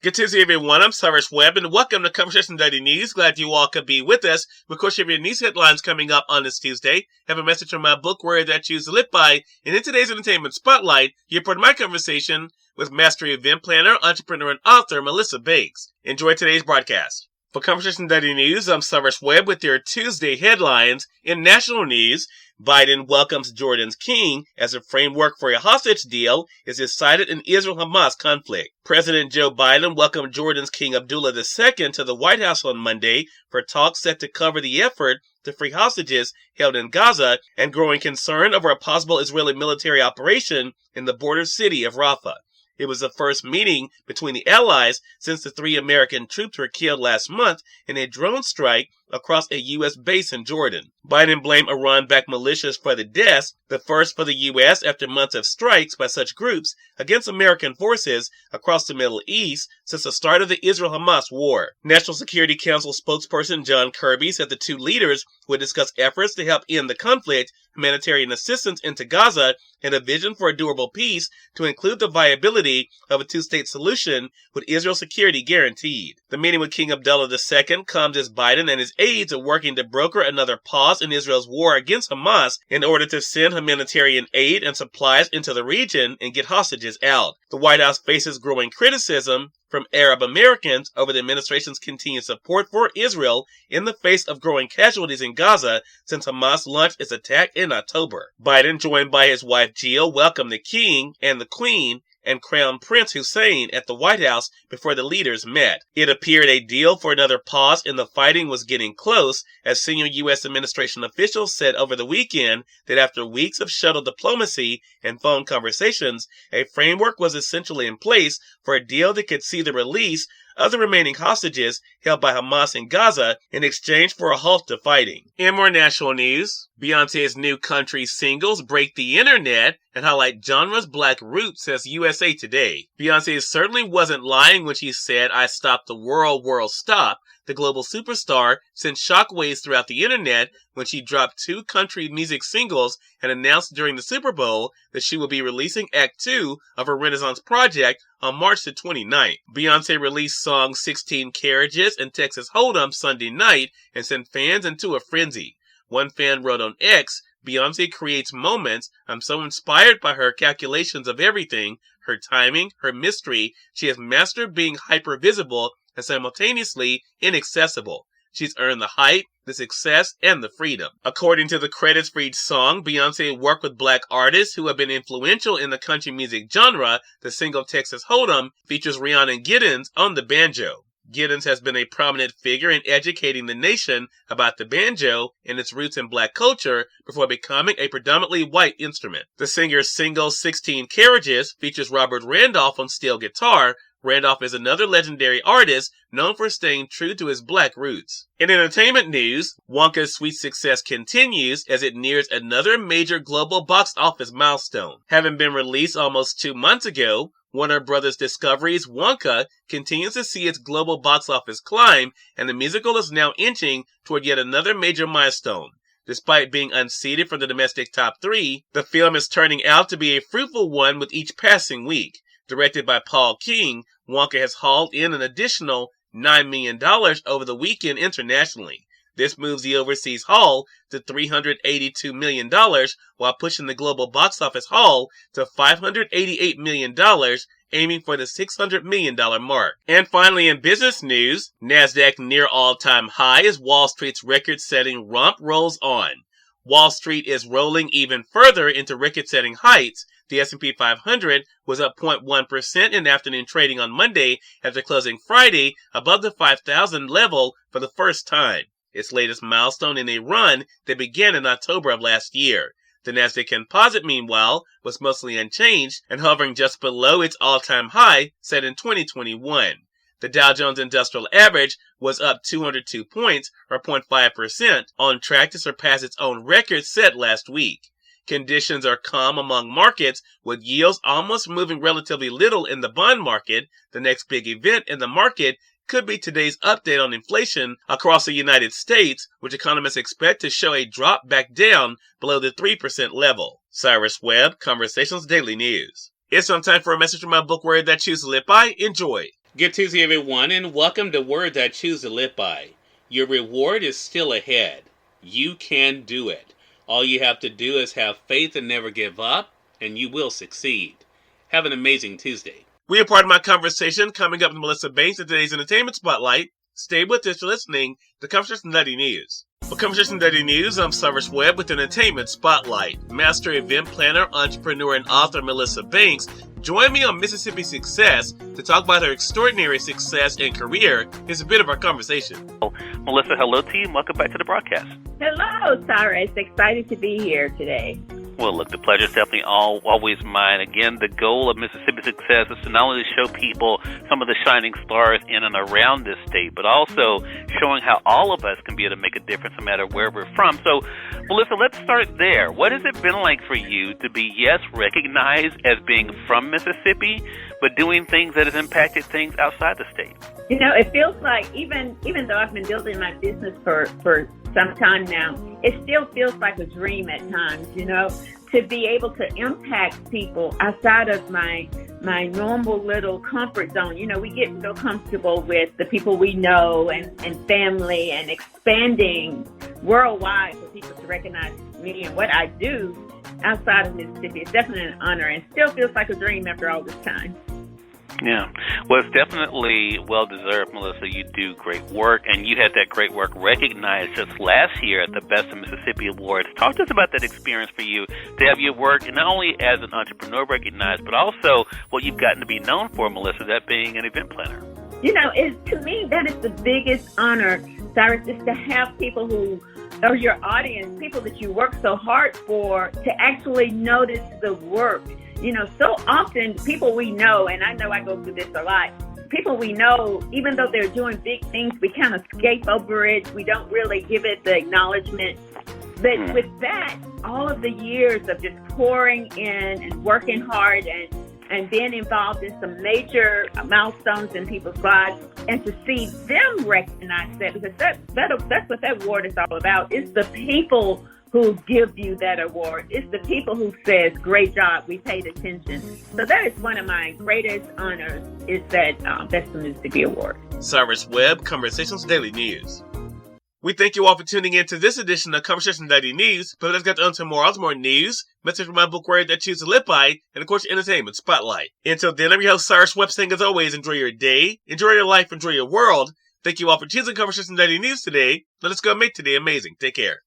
Good Tuesday, everyone. I'm Cyrus Webb, and welcome to Conversation Daily News. Glad you all could be with us. Of course, you have your news headlines coming up on this Tuesday. Have a message from my book, Word That Tues to Live By. And in today's Entertainment Spotlight, you're part of my conversation with Master Event Planner, Entrepreneur, and Author Melissa Bakes. Enjoy today's broadcast. For Conversation Daily News, I'm Cyrus Webb with your Tuesday headlines. In national news, Biden welcomes Jordan's king as a framework for a hostage deal is decided in Israel-Hamas conflict. President Joe Biden welcomed Jordan's King Abdullah II to the White House on Monday for talks set to cover the effort to free hostages held in Gaza and growing concern over a possible Israeli military operation in the border city of Rafah. It was the first meeting between the allies since the 3 American troops were killed last month in a drone strike across a U.S. base in Jordan. Biden blamed Iran-backed militias for the deaths, the first for the U.S. after months of strikes by such groups against American forces across the Middle East since the start of the Israel-Hamas war. National Security Council spokesperson John Kirby said the two leaders would discuss efforts to help end the conflict, humanitarian assistance into Gaza, and a vision for a durable peace to include the viability of a two-state solution with Israel's security guaranteed. The meeting with King Abdullah II comes as Biden and his aides are working to broker another pause in Israel's war against Hamas in order to send humanitarian aid and supplies into the region and get hostages out. The White House faces growing criticism from Arab Americans over the administration's continued support for Israel in the face of growing casualties in Gaza since Hamas launched its attack in October. Biden, joined by his wife Jill, welcomed the King and the Queen and Crown Prince Hussein at the White House before the leaders met. It appeared a deal for another pause in the fighting was getting close, as senior U.S. administration officials said over the weekend that after weeks of shuttle diplomacy and phone conversations, a framework was essentially in place for a deal that could see the release of the remaining hostages held by Hamas in Gaza in exchange for a halt to fighting. In more national news, Beyonce's new country singles break the internet and highlight genre's black roots, says USA Today. Beyonce certainly wasn't lying when she said, "I stopped the world, world stop." The global superstar sent shockwaves throughout the internet when she dropped 2 country music singles and announced during the Super Bowl that she will be releasing Act 2 of her Renaissance project on March the 29th. Beyonce released songs 16 Carriages and Texas Hold'em Sunday night and sent fans into a frenzy. One fan wrote on X, "Beyonce creates moments. I'm so inspired by her calculations of everything, her timing, her mystery. She has mastered being hyper-visible and simultaneously inaccessible. She's earned the hype, the success, and the freedom." According to the credits for each song, Beyonce worked with black artists who have been influential in the country music genre. The single Texas Hold'em features Rhiannon Giddens on the banjo. Giddens has been a prominent figure in educating the nation about the banjo and its roots in black culture before becoming a predominantly white instrument. The singer's single 16 Carriages features Robert Randolph on steel guitar. Randolph is another legendary artist known for staying true to his black roots. In entertainment news, Wonka's sweet success continues as it nears another major global box office milestone. Having been released almost 2 months ago, Warner Brothers Discovery's Wonka continues to see its global box office climb, and the musical is now inching toward yet another major milestone. Despite being unseated from the domestic top 3, the film is turning out to be a fruitful one with each passing week. Directed by Paul King, Wonka has hauled in an additional $9 million over the weekend internationally. This moves the overseas haul to $382 million while pushing the global box office haul to $588 million, aiming for the $600 million mark. And finally, in business news, NASDAQ near all-time high as Wall Street's record-setting romp rolls on. Wall Street is rolling even further into record-setting heights. The S&P 500 was up 0.1% in afternoon trading on Monday after closing Friday above the 5,000 level for the first time, its latest milestone in a run that began in October of last year. The Nasdaq Composite, meanwhile, was mostly unchanged and hovering just below its all-time high set in 2021. The Dow Jones Industrial Average was up 202 points, or 0.5%, on track to surpass its own record set last week. Conditions are calm among markets, with yields almost moving relatively little in the bond market. The next big event in the market could be today's update on inflation across the United States, which economists expect to show a drop back down below the 3% level. Cyrus Webb, Conversations Daily News. It's time for a message from my book, Word That Tues to Live By. Enjoy. Good Tuesday, everyone, and welcome to Words I Choose to Live By. Your reward is still ahead. You can do it. All you have to do is have faith and never give up, and you will succeed. Have an amazing Tuesday. We are part of my conversation coming up with Melissa Banks in today's Entertainment Spotlight. Stay with us, you're listening to Conversation Daily News. For Conversation Daily News, I'm Cyrus Webb with Entertainment Spotlight. Master event planner, entrepreneur, and author Melissa Banks joined me on Mississippi Success to talk about her extraordinary success and career. Here's a bit of our conversation. Melissa, hello to you and welcome back to the broadcast. Hello, Cyrus. Excited to be here today. Well, look, the pleasure is definitely always mine. Again, the goal of Mississippi Success is to not only show people some of the shining stars in and around this state, but also showing how all of us can be able to make a difference no matter where we're from. So, Melissa, let's start there. What has it been like for you to be, yes, recognized as being from Mississippi, but doing things that has impacted things outside the state? You know, it feels like even though I've been building my business for some time now, it still feels like a dream at times, you know, to be able to impact people outside of my normal little comfort zone. You know, we get so comfortable with the people we know and family, and expanding worldwide for people to recognize me and what I do outside of Mississippi. It's definitely an honor and still feels like a dream after all this time. Yeah. Well, it's definitely well-deserved, Melissa. You do great work, and you had that great work recognized just last year at the Best of Mississippi Awards. Talk to us about that experience for you to have your work, and not only as an entrepreneur recognized, but also what you've gotten to be known for, Melissa, that being an event planner. You know, to me, that is the biggest honor, Cyrus, is to have people who are your audience, people that you work so hard for, to actually notice the work. You know, so often people we know, and I know I go through this a lot, people we know, even though they're doing big things, we kind of skate over it. We don't really give it the acknowledgement. But with that, all of the years of just pouring in and working hard and being involved in some major milestones in people's lives, and to see them recognize that, because that's what that award is all about. It's the people who give you that award. It's the people who says, great job, we paid attention. So that is one of my greatest honors, is that Best of Mississippi Award. Cyrus Webb, Conversations Daily News. We thank you all for tuning in to this edition of Conversation Daily News, but let's get on to more news, message from my book, Words I Choose to Live By, and of course, Entertainment Spotlight. Until then, I'm your host, Cyrus Webb, saying as always, enjoy your day, enjoy your life, enjoy your world. Thank you all for choosing Conversation Daily News today. Let us go make today amazing. Take care.